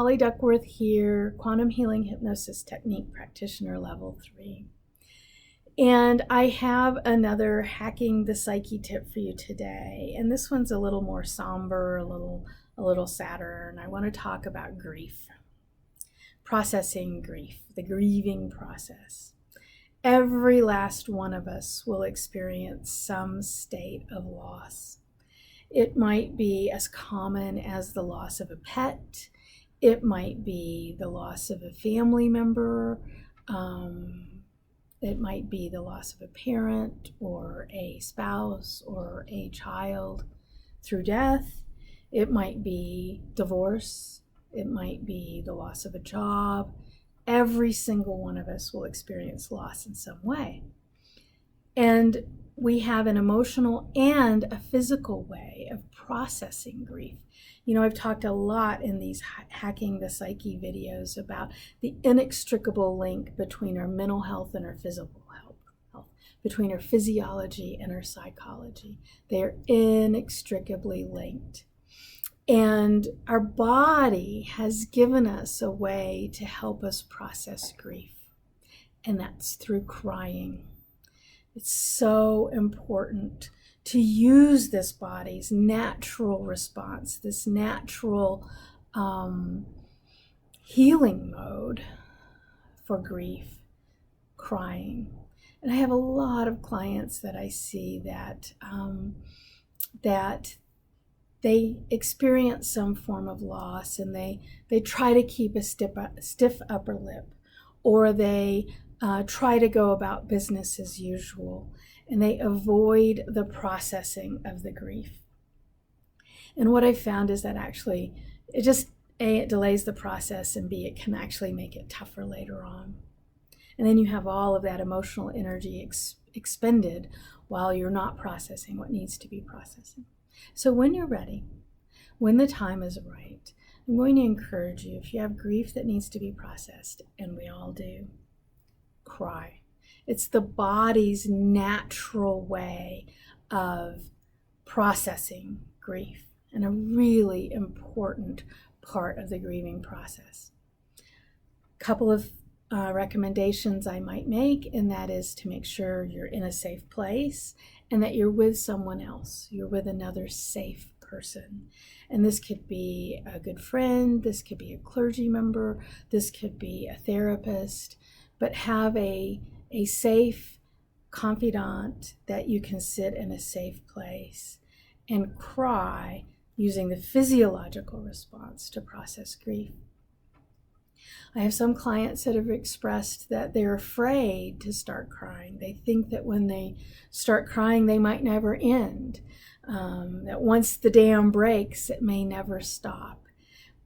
Holly Duckworth here, Quantum Healing Hypnosis Technique Practitioner Level 3. And I have another Hacking the Psyche tip for you today. And this one's a little more somber, a little sadder, and I want to talk about grief. Processing grief, the grieving process. Every last one of us will experience some state of loss. It might be as common as the loss of a pet. It might be the loss of a family member. It might be the loss of a parent or a spouse or a child through death. It might be divorce. It might be the loss of a job. Every single one of us will experience loss in some way. And we have an emotional and a physical way of processing grief. You know, I've talked a lot in these Hacking the Psyche videos about the inextricable link between our mental health and our physical health, between our physiology and our psychology. They are inextricably linked. And our body has given us a way to help us process grief, and that's through crying. It's so important to use this body's natural response, this natural healing mode for grief, crying. And I have a lot of clients that I see that they experience some form of loss, and they try to keep a stiff upper lip, or they try to go about business as usual, and they avoid the processing of the grief. And what I found is that actually it just, A, it delays the process, and B, it can actually make it tougher later on. And then you have all of that emotional energy expended while you're not processing what needs to be processing. So when you're ready, when the time is right, I'm going to encourage you, if you have grief that needs to be processed, and we all do, cry. It's the body's natural way of processing grief, and a really important part of the grieving process. A couple of recommendations I might make, and that is to make sure you're in a safe place and that you're with someone else. You're with another safe person. And this could be a good friend, this could be a clergy member, this could be a therapist, but have a safe confidant that you can sit in a safe place and cry using the physiological response to process grief. I have some clients that have expressed that they're afraid to start crying. They think that when they start crying, they might never end. That once the dam breaks, it may never stop.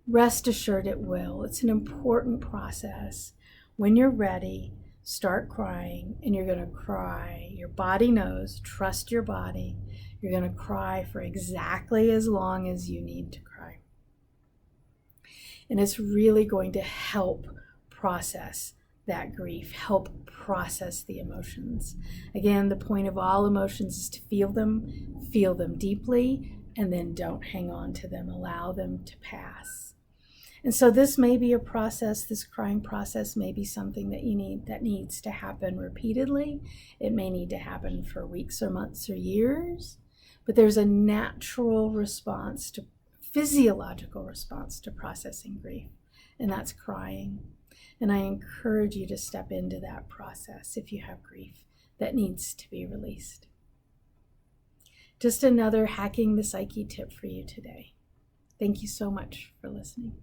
Rest assured it will. It's an important process. When you're ready, start crying, and you're going to cry. Your body knows. Trust your body. You're going to cry for exactly as long as you need to cry. And it's really going to help process that grief, help process the emotions. Again, the point of all emotions is to feel them deeply, and then don't hang on to them. Allow them to pass. And so this may be a process, this crying process may be something that needs to happen repeatedly. It may need to happen for weeks or months or years, but there's a natural response to physiological response to processing grief, and that's crying. And I encourage you to step into that process if you have grief that needs to be released. Just another Hacking the Psyche tip for you today. Thank you so much for listening.